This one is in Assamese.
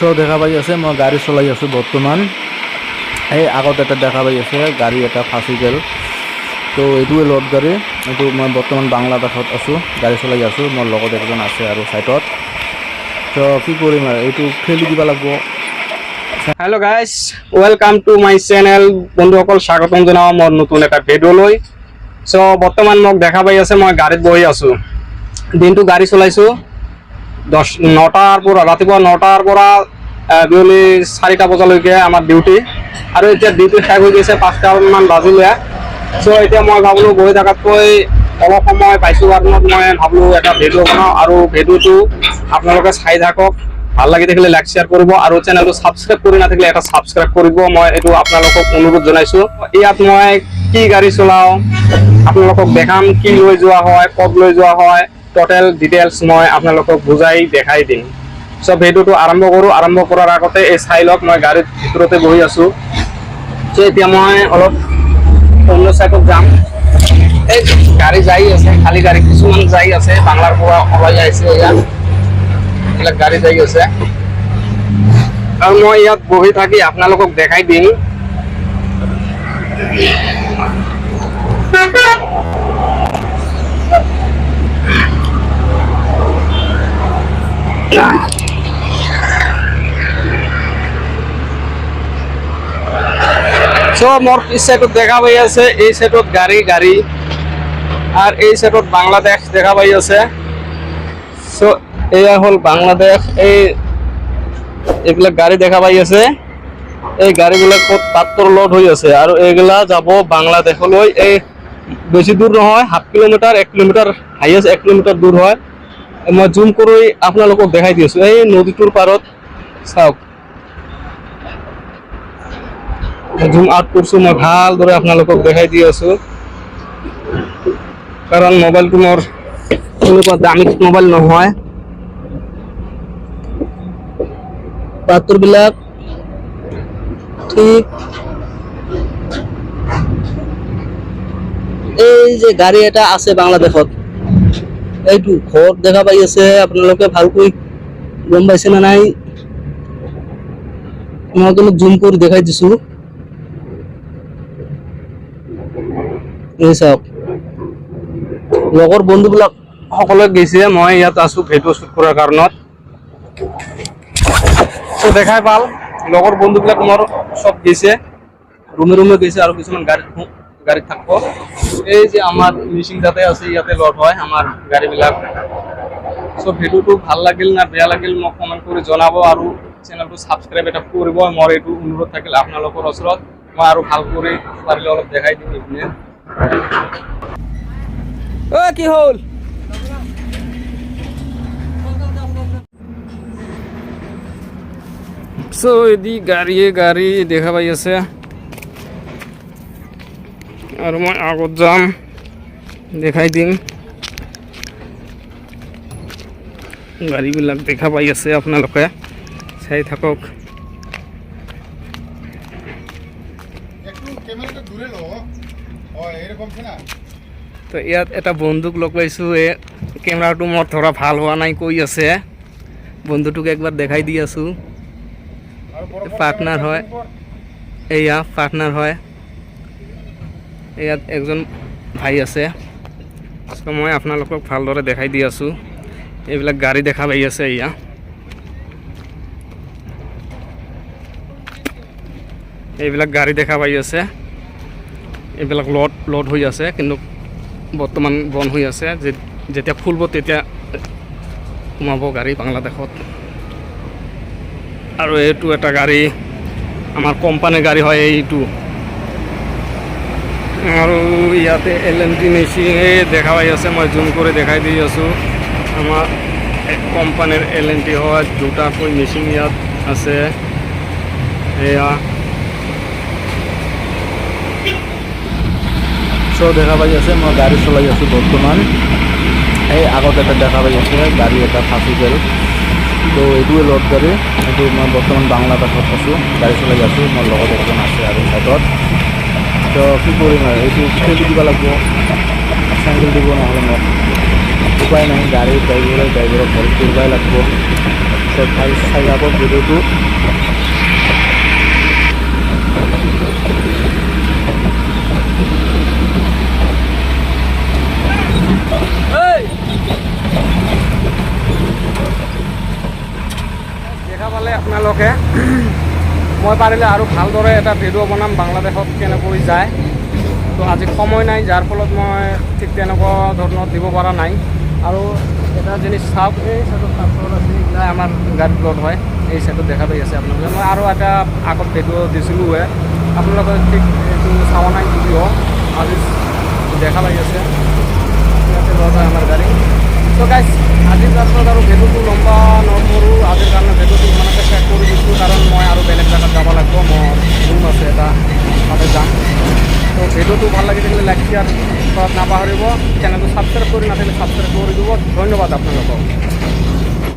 সো দেখা পাই আছে মই গাড়ী চলাই আছোঁ বৰ্তমান। এই আগত এটা দেখা পাই আছে গাড়ী এটা ফাঁচি গ'ল। তো এইটোৱে লোড গাড়ী। এইটো মই বৰ্তমান বাংলাদেশত আছোঁ, গাড়ী চলাই আছোঁ। মোৰ লগত একজন আছে আৰু সাইডত। তো কি কৰিম আৰু এইটো ঠেলি দিব লাগিব। Hello' guys, welcome to my channel. বন্ধুসকল স্বাগতম জনাওঁ মোৰ নতুন এটা ভিডিঅ'লৈ। চ' বৰ্তমান মোক দেখা পাই আছে মই গাড়ীত বহি আছোঁ। দিনটো গাড়ী চলাইছোঁ 9টাৰ পৰা, ৰাতিপুৱা 9টাৰ পৰা বিয়লি 4টা বজালৈকে আমাৰ ডিউটি। আৰু এতিয়া ডিউটি শেষ হৈ গৈছে 5টামান বাজিলে। চ' এতিয়া মই ভাবিলোঁ বহি থকাতকৈ অলপ সময় পাইছোঁ কাৰণত মই ভাবিলোঁ এটা ভিডিঅ' বনাওঁ আৰু ভিডিঅ'টো আপোনালোকে চাই থাকক। ভাল লাগি থাকিলে লাইক শ্বেয়াৰ কৰিব আৰু চেনেলটো ছাবস্ক্ৰাইব কৰি নাথাকিলে এটা ছাবস্ক্ৰাইব কৰিব। মই এইটো আপোনালোকক অনুৰোধ জনাইছোঁ। ইয়াত মই কি গাড়ী চলাওঁ, আপোনালোকক দেখাম, কি লৈ যোৱা হয়, ক'ত লৈ যোৱা হয়, টোটেল ডিটেইলছ মই আপোনালোকক বুজাই দেখাই দিম। চ' ভিডিঅ'টো আৰম্ভ কৰোঁ। আৰম্ভ কৰাৰ আগতে এই চাই লওক মই গাড়ীৰ ভিতৰতে বহি আছোঁ। চ' এতিয়া মই অলপ অন্য চাইডত যাম। এই গাড়ী যাই আছে, খালী গাড়ী কিছুমান যাই আছে, বাংলাৰ পৰা ওলাই আহিছে ইয়াত এইবিলাক গাড়ী যাই আছে। আৰু মই ইয়াত বহি থাকি আপোনালোকক দেখাই দিম। চ' মোৰ পিছ চাইডত দেখা পাই আছে, এই চাইডত গাড়ী আৰু এই চাইডত বাংলাদেশ দেখা পাই আছে। চ' এয়া হ'ল বাংলাদেশ। এইবিলাক গাড়ী দেখা পাই আছে। এই গাড়ীবিলাকত পাথৰ লোড হৈ আছে আৰু এইগিলা যাব বাংলাদেশলৈ। এই বেছি দূৰ নহয়, 7 কিলোমিটাৰ, 1 কিলোমিটাৰ, হাইয়েষ্ট 1 কিলোমিটাৰ দূৰ হয়। মই জুম কৰি আপোনালোকক দেখাই দি আছোঁ। এই নদীটোৰ পাৰত চাওক, জুম আউট কৰিছোঁ মই, ভালদৰে আপোনালোকক দেখাই দি আছোঁ। কাৰণ মোবাইলটো মোৰ এনেকুৱা দামী মোবাইল নহয়। পাথৰবিলাক ঠিক এই যে গাড়ী এটা আছে বাংলাদেশত, এইটো ঘৰ দেখা পাই আছে। আপোনালোকে ভালকৈ গম পাইছে নে নাই, মই আপোনাক জুম কৰি দেখাই দিছোঁ। এই চাওক, লগৰ বন্ধুবিলাক সকলোৱে গৈছে, মই ইয়াত আছোঁ ভিডিঅ' শ্বুট কৰাৰ কাৰণত। চ' দেখাই পাল লগৰ বন্ধুবিলাক মোৰ চব গৈছে, ৰুমে ৰুমে গৈছে আৰু কিছুমান গাড়ীত থাকিব। এই যে আমাৰ মিচিং যাতে আছে, ইয়াতে লোড হয় আমাৰ গাড়ীবিলাক। চ' ভিডিঅ'টো ভাল লাগিল না বেয়া লাগিল মোক কমেণ্ট কৰি জনাব আৰু চেনেলটো ছাবস্ক্ৰাইব এটা কৰিব। মোৰ এইটো অনুৰোধ থাকিল আপোনালোকৰ ওচৰত। মই আৰু ভাল কৰি পাৰিলে অলপ দেখাই দিম এইপিনে। কি হ'ল? চ' এদি গাড়ী দেখা পাই আছে আৰু মই আগত যাম, দেখাই দিম। গাড়ীবিলাক দেখা পাই আছে, আপোনালোকে চাই থাকক। তো ইয়াত এটা বন্ধুক লগ পাইছোঁ। এই কেমেৰাটো মোৰ ধৰা ভাল হোৱা নাই কৈ আছে। বন্ধুটোক একবাৰ দেখাই দি আছোঁ। পাৰ্টনাৰ হয়, এয়া পাৰ্টনাৰ হয়। ইয়াত একজন ভাই আছে। চ' মই আপোনালোকক ভালদৰে দেখাই দি আছোঁ। এইবিলাক গাড়ী দেখা পাই আছে। এয়া এইবিলাক গাড়ী দেখা পাই আছে। এইবিলাক লোড হৈ আছে, কিন্তু বৰ্তমান বন্ধ হৈ আছে। যেতিয়া ফুলব তেতিয়া সোমাব গাড়ী বাংলাদেশত। আৰু এইটো এটা গাড়ী আমাৰ কোম্পানীৰ গাড়ী হয় এইটো। আৰু ইয়াতে LNT মেচিন দেখা পাই আছে, মই জুম কৰি দেখাই দি আছোঁ। আমাৰ কোম্পানীৰ LNT হয়, দুটাকৈ মেচিন ইয়াত আছে। এয়া চ' দেখা পাই আছে মই গাড়ী চলাই আছোঁ বৰ্তমান। এই আগত এটা দেখা পাই আছে গাড়ী এটা ফাঁচি গ'ল। তো এইটোৱে লোড গাড়ী। এইটো মই বৰ্তমান বাংলাদেশত আছোঁ, গাড়ী চলাই আছোঁ। মোৰ লগত একজন আছে আৰু সাইডত। তো কি কৰিম আৰু এইটো ঠেলি দিব লাগিব, চেণ্ডেল দিব নহ'লে মোক। উপায় নাই, গাড়ীৰ ড্ৰাইভাৰক হেল্প কৰিবই লাগিব। তো চাই যাব ভিডিঅ'টো। দেখা পালে আপোনালোকে মই পাৰিলে আৰু ভালদৰে এটা ভিডিঅ' বনাম বাংলাদেশত কেনেকৈ যায়। তো আজি সময় নাই, যাৰ ফলত মই ঠিক তেনেকুৱা ধৰণৰ দিব পৰা নাই। আৰু এটা জিনিস চাওক, এই চাইডত পাথৰ আছে, এইগিলা আমাৰ গাড়ীত লোড হয়। এই চাইডত দেখা পাই আছে আপোনালোকে। মই আৰু এটা আগত ভিডিঅ' দিছিলোঁ, আপোনালোকে ঠিক এইটো চাৱা নাই যদিও আজি দেখা পাই আছে, ইয়াতে লোড হয় আমাৰ গাড়ী। তো গাইজ আজিৰ তাৰপিছত আৰু ভিডিঅ'টো লম্বা নকৰোঁ, আজিৰ কাৰণে ভিডিঅ'টো ইমানতে শেষ কৰি দিছোঁ, কাৰণ মই আৰু বেলেগ জেগাত যাব লাগিব। মোৰ ৰুম আছে এটা, তাতে যাম। তো ভিডিঅ'টো ভাল লাগি থাকিলে লাইক শ্বেয়াৰ কৰাত নাপাহৰিব। চেনেলটো ছাবস্ক্ৰাইব কৰি নাথাকিলে ছাবস্ক্ৰাইব কৰি দিব। ধন্যবাদ আপোনালোকক।